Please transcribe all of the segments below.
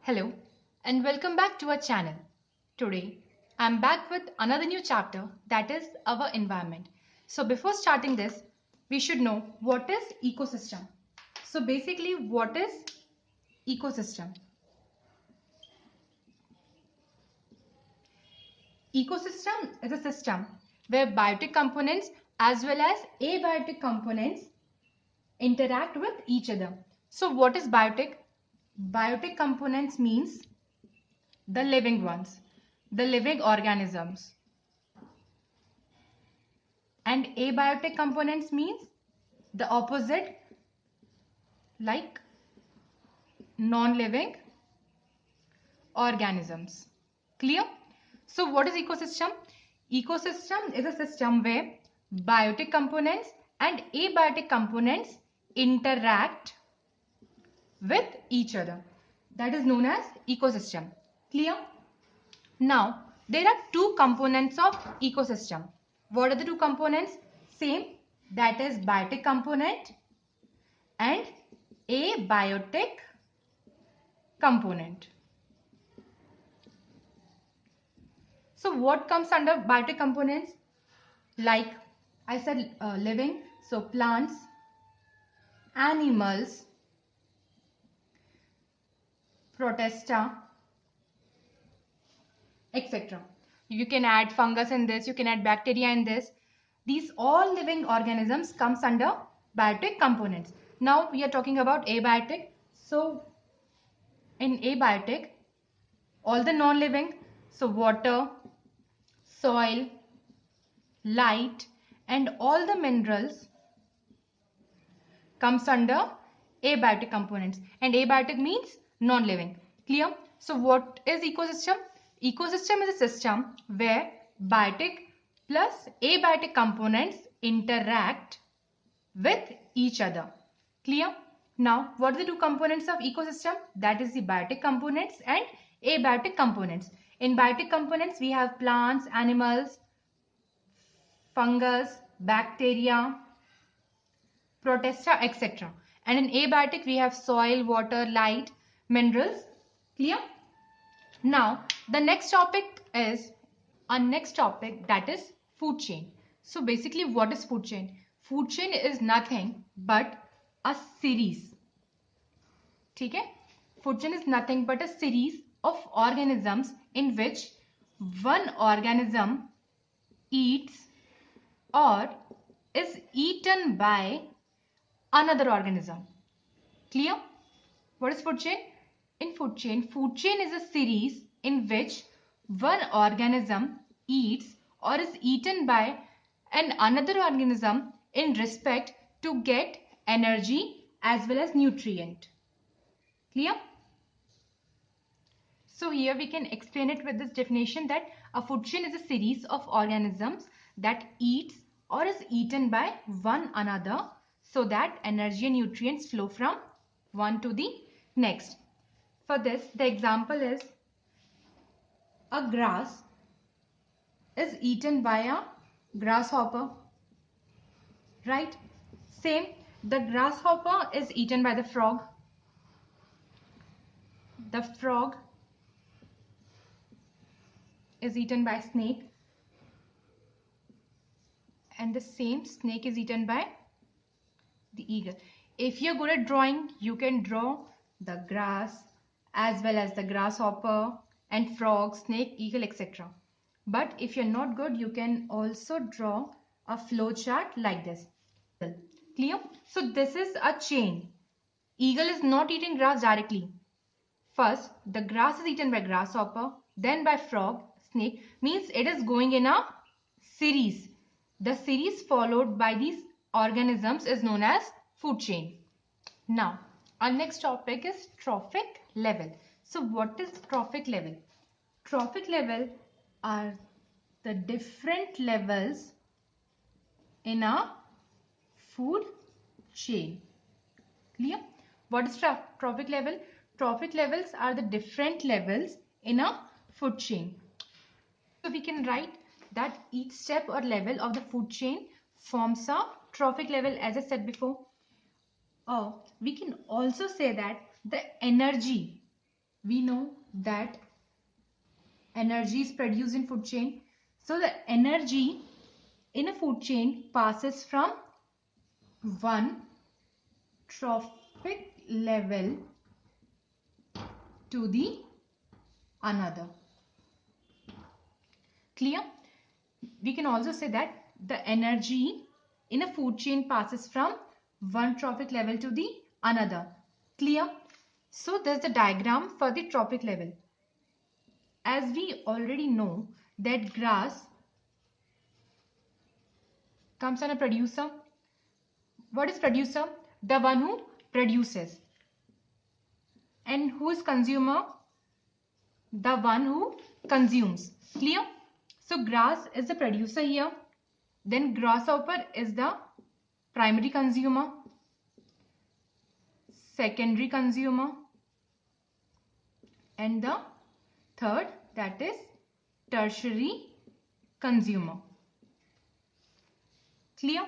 Hello and welcome back to our channel. Today I'm back with another new chapter, that is our environment. So before starting this, we should know what is ecosystem. So basically, what is ecosystem? Ecosystem is a system where biotic components as well as abiotic components interact with each other. So what is biotic? Biotic components means the living ones, the living organisms. And abiotic components means the opposite, like non-living organisms. Clear? So what is ecosystem? Ecosystem is a system where biotic components and abiotic components interact with each other. That is known as ecosystem. Clear? Now, there are two components of ecosystem. What are the two components? Same, that is biotic component and abiotic component. So what comes under biotic components? Like I said, living, so plants, animals, protista, etc. You can add fungus in this, you can add bacteria in this. These all living organisms comes under biotic components. Now we are talking about abiotic. So in abiotic, all the non-living, so water, soil, light and all the minerals comes under abiotic components, and abiotic means non-living. Clear? So what is ecosystem? Ecosystem is a system where biotic plus abiotic components interact with each other. Clear? Now what are the two components of ecosystem? That is the biotic components and abiotic components. In biotic components we have plants, animals, fungus, bacteria, protista, etc. And in abiotic we have soil, water, light, minerals. Clear? Now the next topic is our next topic, that is food chain. So basically, what is food chain? Food chain is nothing but a series. ठीक है? Food chain is nothing but a series of organisms in which one organism eats or is eaten by another organism. Clear? What is food chain? In food chain is a series in which one organism eats or is eaten by another organism in respect to get energy as well as nutrient. Clear? So here we can explain it with this definition that a food chain is a series of organisms that eats or is eaten by one another so that energy and nutrients flow from one to the next. For this, the example is a grass is eaten by a grasshopper, right? Same, the grasshopper is eaten by the frog. The frog is eaten by snake. And the same snake is eaten by the eagle. If you're good at drawing, you can draw the grass as well as the grasshopper and frog, snake, eagle, etc. But if you're not good, you can also draw a flow chart like this. Clear? So this is a chain. Eagle is not eating grass directly. First, the grass is eaten by grasshopper, then by frog, snake, means it is going in a series. The series followed by these organisms is known as food chain. Now, our next topic is trophic level. So what is trophic level? Trophic level are the different levels in a food chain. Clear? What is trophic level? Trophic levels are the different levels in a food chain. So we can write that each step or level of the food chain forms a trophic level, as I said before. Or we can also say that the energy we know that energy is produced in food chain. So the energy in a food chain passes from one trophic level to the another. Clear? We can also say that the energy in a food chain passes from one trophic level to the another. Clear? So there's the diagram for the trophic level. As we already know that grass comes on a producer. What is producer? The one who produces. And who is consumer? The one who consumes. Clear? So grass is the producer here. Then grasshopper is the primary consumer, secondary consumer, and the third, that is tertiary consumer. Clear?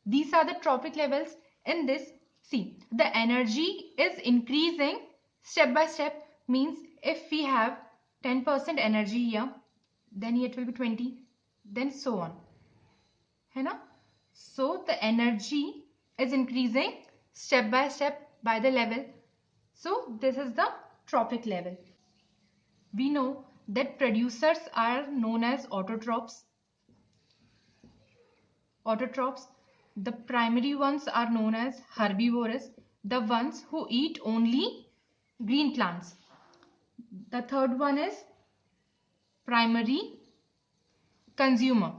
These are the trophic levels. In this, see, the energy is increasing step by step. Means if we have 10% energy here, then here it will be 20, then so on. है ना? So the energy is increasing step by step by the level. So this is the trophic level. We know that producers are known as autotrophs. Autotrophs. The primary ones are known as herbivorous, the ones who eat only green plants. The third one is primary consumer.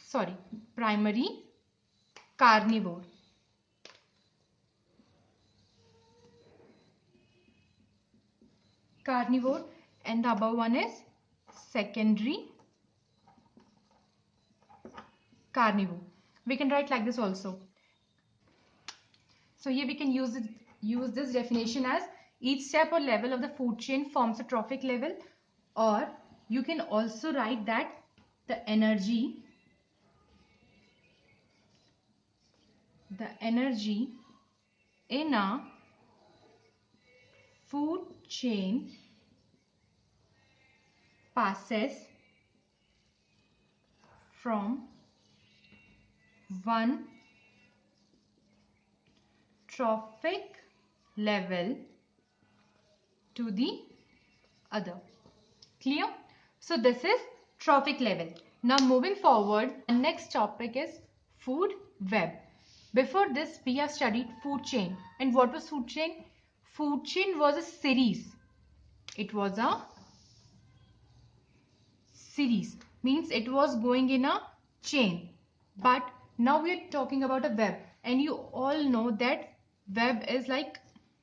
Sorry, primary carnivore. Carnivore, and the above one is secondary carnivore. We can write like this also. So here we can use this definition as each step or level of the food chain forms a trophic level, or you can also write that the energy in a food chain passes from one trophic level to the other. Clear? So this is trophic level. Now moving forward, the next topic is food web. Before this, we have studied food chain. And what was food chain? Food chain was a series. It was a series. Means it was going in a chain. But now we are talking about a web. And you all know that web is like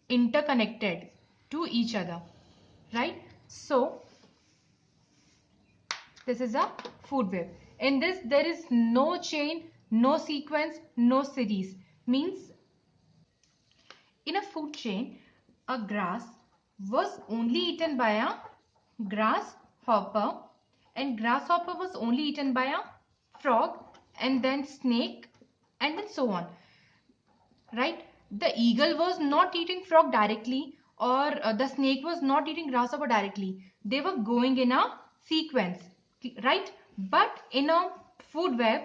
interconnected to each other. Right? So this is a food web. In this, there is no chain, no sequence, no series. Means in a food chain, a grass was only eaten by a grasshopper, and grasshopper was only eaten by a frog, and then snake, and then so on. Right? The eagle was not eating frog directly, or the snake was not eating grasshopper directly. They were going in a sequence. Right? But in a food web,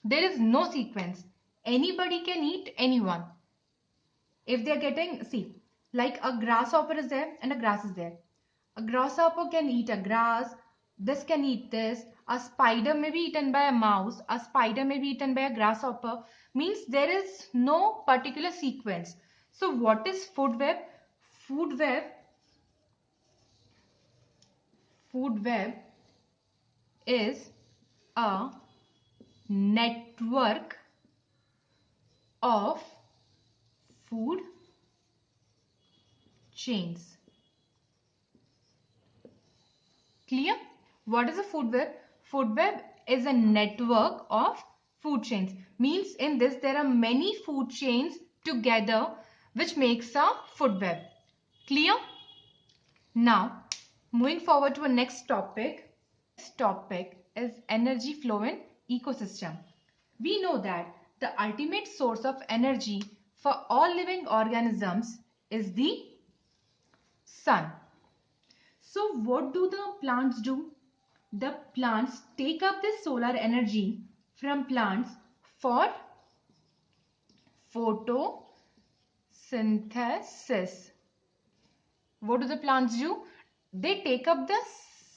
there is no sequence. Anybody can eat anyone. If they are getting, see, like a grasshopper is there and a grass is there. A grasshopper can eat a grass, this can eat this, a spider may be eaten by a mouse, a spider may be eaten by a grasshopper. Means there is no particular sequence. So what is food web? Food web is a network of food chains. Clear? What is a food web? Food web is a network of food chains. Means in this there are many food chains together which makes a food web. Clear? Now moving forward to a next topic. Next topic is energy flow in ecosystem. We know that the ultimate source of energy for all living organisms is the sun. So what do the plants do? The plants take up this solar energy from plants for photosynthesis. What do the plants do? They take up the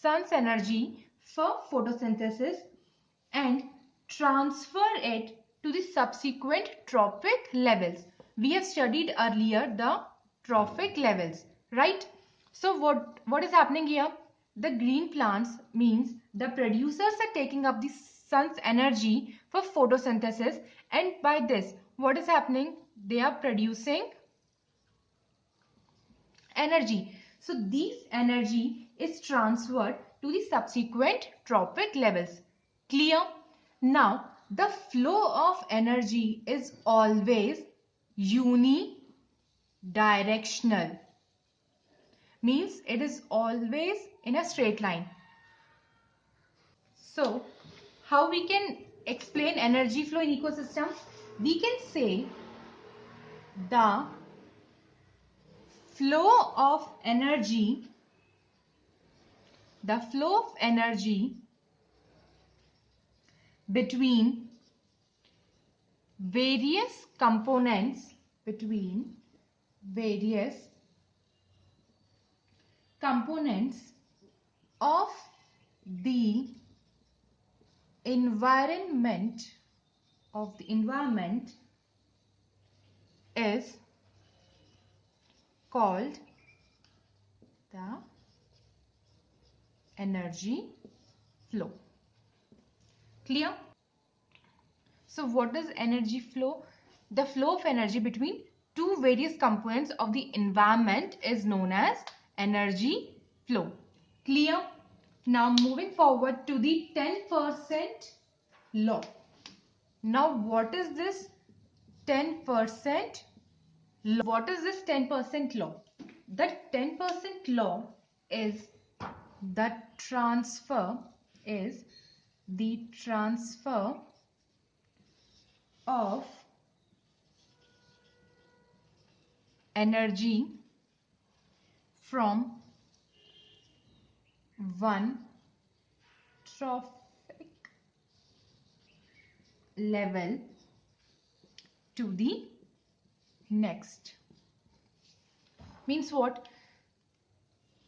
sun's energy for photosynthesis and transfer it to the subsequent trophic levels. We have studied earlier the trophic levels, right? So what is happening here? The green plants means the producers are taking up the sun's energy for photosynthesis, and by this what is happening? They are producing energy. So this energy is transferred to the subsequent trophic levels. Clear? Now the flow of energy is always unidirectional. Means it is always in a straight line. So how we can explain energy flow in ecosystem? We can say the flow of energy between various components of the environment is called the energy flow. Clear? So what is energy flow? The flow of energy between two various components of the environment is known as energy flow. Clear? Now moving forward to the 10% law. Now what is this 10% law? What is this 10% law? The 10% law is the transfer of energy from one trophic level to the next. Means what?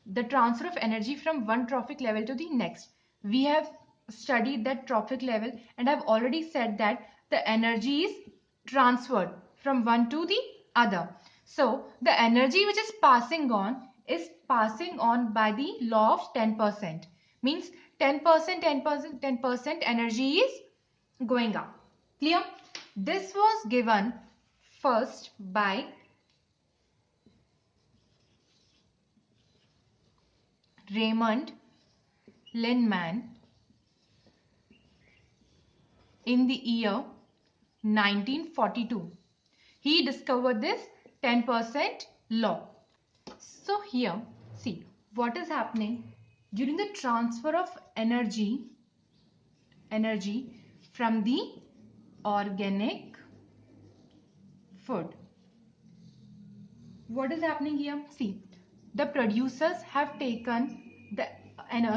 The transfer of energy from one trophic level to the next. We have studied that trophic level, and I've already said that the energy is transferred from one to the other. So the energy which is passing on by the law of 10%. Means 10%, 10%, 10% energy is going up. Clear? This was given first by Raymond Linneman in the year 1942. He discovered this 10% law. So here, see what is happening during the transfer of energy from the organic food. What is happening here? See, the producers have taken the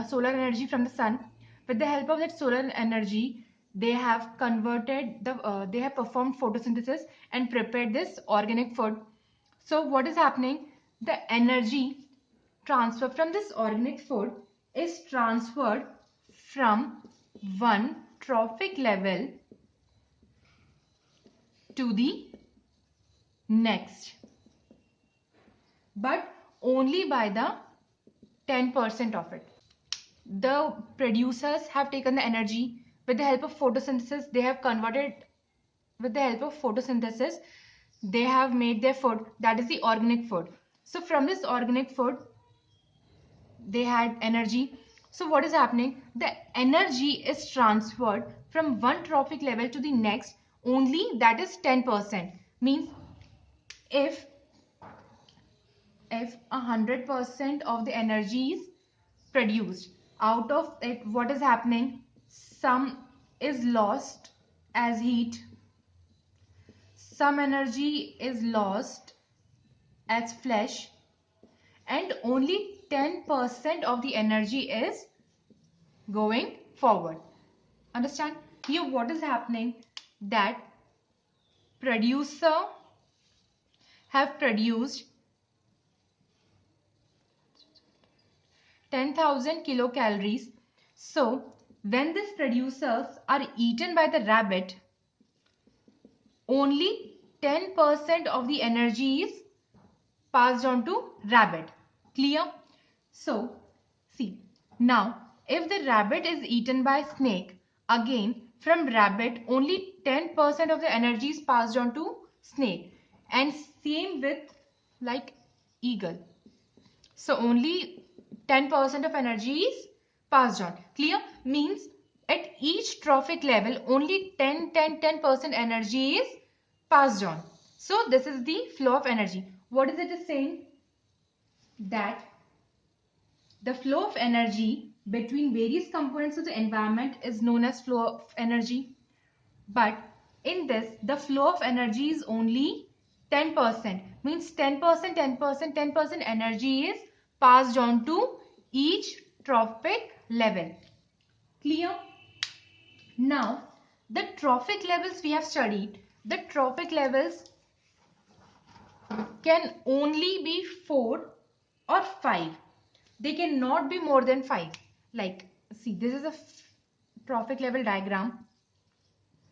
solar energy from the sun. With the help of that solar energy, they have they have performed photosynthesis and prepared this organic food. So what is happening? The energy transfer from this organic food is transferred from one trophic level to the next, but only by the 10% of it. The producers have taken the energy with the help of photosynthesis. They have converted with the help of photosynthesis. They have made their food, that is the organic food. So from this organic food, they had energy. So what is happening? The energy is transferred from one trophic level to the next, only that is 10%. Means if 100% of the energy is produced, out of it what is happening? Some is lost as heat, some energy is lost as flesh, and only 10% of the energy is going forward. Understand? Here what is happening, that producer have produced 10,000 kilocalories. So when these producers are eaten by the rabbit, only 10% of the energy is passed on to rabbit. Clear? So see, now if the rabbit is eaten by snake, again from rabbit only 10% of the energy is passed on to snake, and same with like eagle. So only 10% of energy is passed on. Clear? Means at each trophic level only 10% energy is passed on. So this is the flow of energy. What is it saying? That the flow of energy between various components of the environment is known as flow of energy. But in this, the flow of energy is only 10%. Means 10%, 10%, 10% energy is passed on to each trophic level. Clear? Now, the trophic levels we have studied. The trophic levels can only be 4 or 5. They cannot be more than 5. Like, see, this is a trophic level diagram.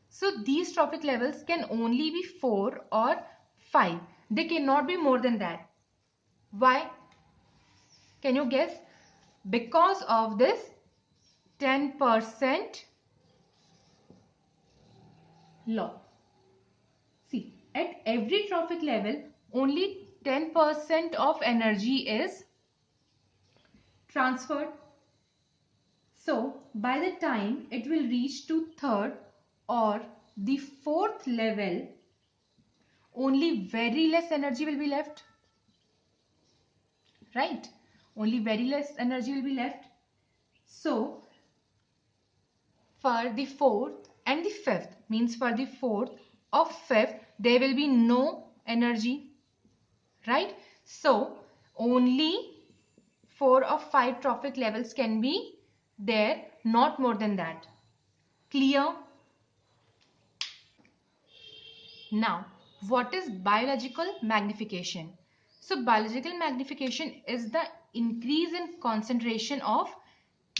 So these trophic levels can only be 4 or 5. They cannot be more than that. Why? Can you guess? Because of this 10% law. See, at every trophic level, only 10% of energy is transferred. So, by the time it will reach to third or the fourth level, only very less energy will be left. Right? Only very less energy will be left. So, for the fourth and the fifth, means for the fourth or fifth, there will be no energy. Right? So, only 4 or 5 trophic levels can be there, not more than that. Clear? Now, what is biological magnification? So, biological magnification is the increase in concentration of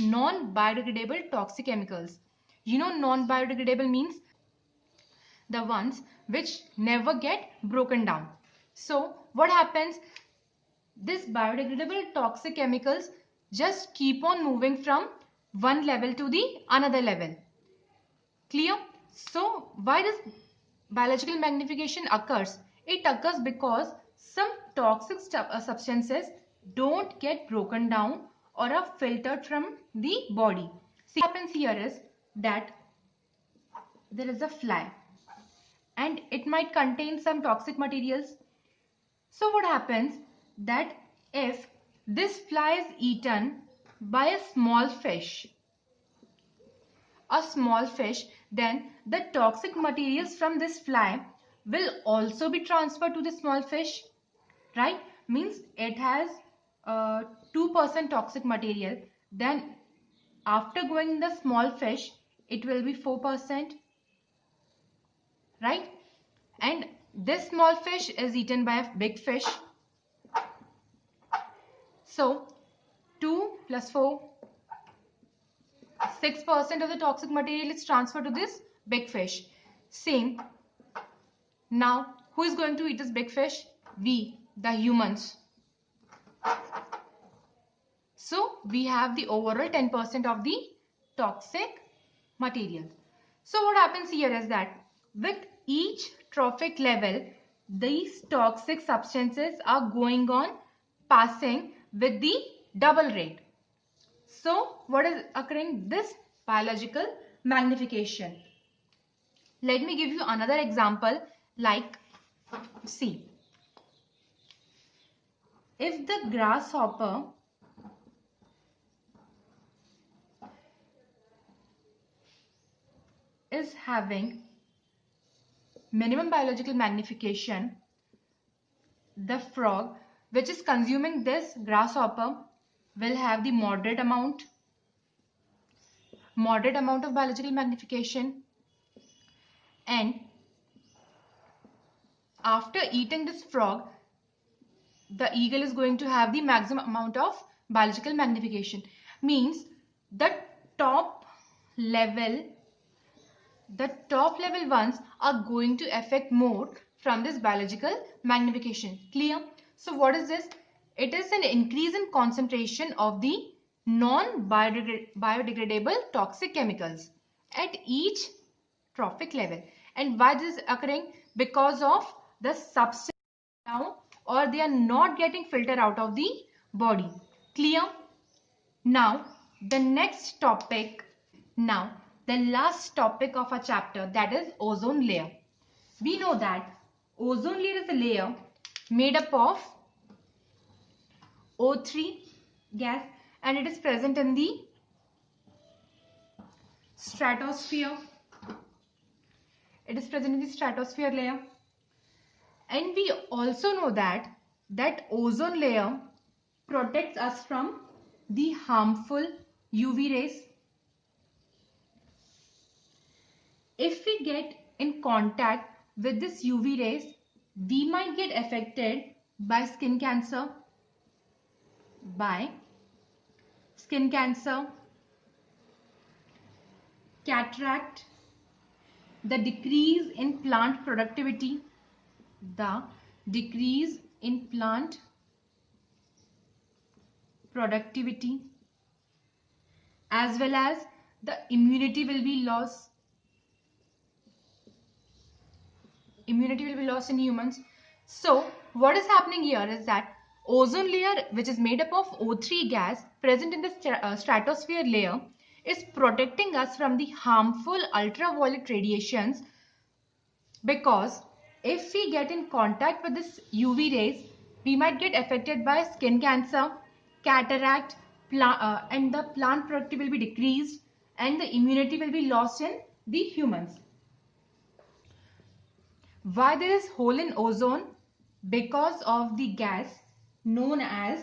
non-biodegradable toxic chemicals. You know, non-biodegradable means the ones which never get broken down. So, what happens? These biodegradable toxic chemicals just keep on moving from one level to the another level. Clear? So, why does biological magnification occurs? It occurs because some toxic substances don't get broken down or are filtered from the body. See, what happens here is that there is a fly and it might contain some toxic materials. So what happens, that if this fly is eaten by a small fish, then the toxic materials from this fly will also be transferred to the small fish, right? Means it has 2% toxic material, then after going the small fish, it will be 4%, right? And this small fish is eaten by a big fish. So 2 plus 4, 6% of the toxic material is transferred to this big fish. Same. Now, who is going to eat this big fish? We, the humans. So, we have the overall 10% of the toxic material. So, what happens here is that with each trophic level, these toxic substances are going on passing with the double rate. So, what is occurring? This biological magnification. Let me give you another example, like, see, if the grasshopper is having minimum biological magnification, the frog which is consuming this grasshopper will have the moderate amount of biological magnification, and after eating this frog the eagle is going to have the maximum amount of biological magnification. Means the top level ones are going to affect more from this biological magnification. Clear? So what is this? It is an increase in concentration of the non-biodegradable toxic chemicals at each trophic level. And why this is occurring? Because of the substance down, or they are not getting filtered out of the body. Clear? Now the next topic, the last topic of our chapter, that is ozone layer. We know that ozone layer is a layer made up of O3 gas, and it is present in the stratosphere. It is present in the stratosphere layer. And we also know that ozone layer protects us from the harmful UV rays. If we get in contact with this UV rays, we might get affected by skin cancer, cataract, the decrease in plant productivity, as well as the immunity will be lost. In humans. So what is happening here is that ozone layer, which is made up of O3 gas present in the stratosphere layer, is protecting us from the harmful ultraviolet radiations, because if we get in contact with this UV rays, we might get affected by skin cancer, cataract, and the plant productivity will be decreased, and the immunity will be lost in the humans. Why there is hole in ozone? Because of the gas known as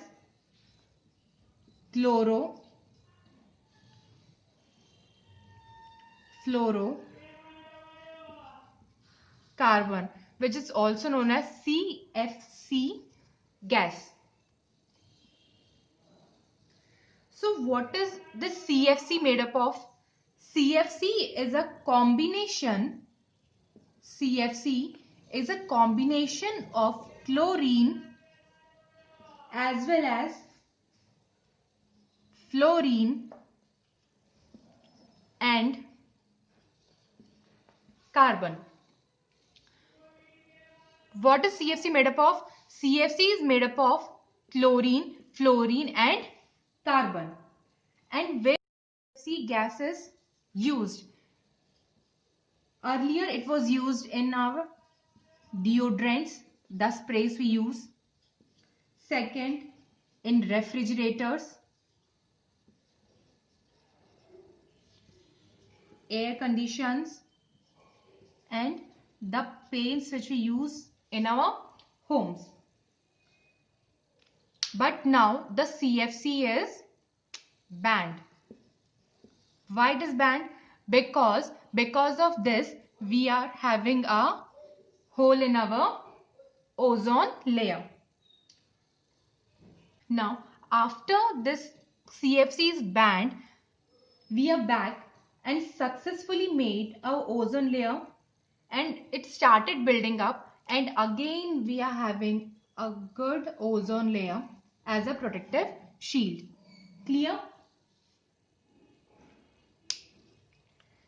chlorofluorocarbon, which is also known as CFC gas. So what is this CFC made up of? CFC is a combination of chlorine as well as fluorine and carbon. What is CFC made up of? CFC is made up of chlorine, fluorine and carbon. And where CFC gas is used? Earlier it was used in our deodorants, the sprays we use. Second, in refrigerators, air conditions, and the paints which we use in our homes. But now the CFC is banned. Why it is banned? Because of this we are having a hole in our ozone layer. Now after this CFC is banned, we are back and successfully made our ozone layer, and it started building up, and again we are having a good ozone layer as a protective shield. Clear?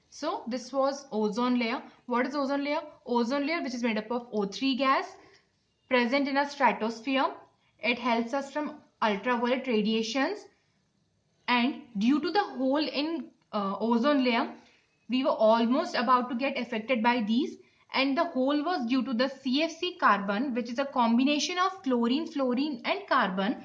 So this was ozone layer. What is ozone layer? Ozone layer, which is made up of O3 gas present in a stratosphere. It helps us from ultraviolet radiations, and due to the hole in ozone layer, we were almost about to get affected by these, and the hole was due to the CFC carbon, which is a combination of chlorine, fluorine and carbon,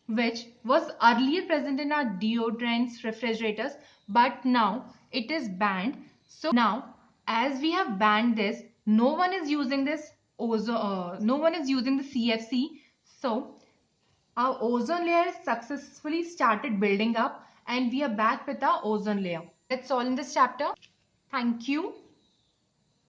which was earlier present in our deodorants, refrigerators, but now it is banned. So now as we have banned this, no one is using this. no one is using the CFC. So our ozone layer successfully started building up and we are back with our ozone layer. That's all in this chapter. Thank you.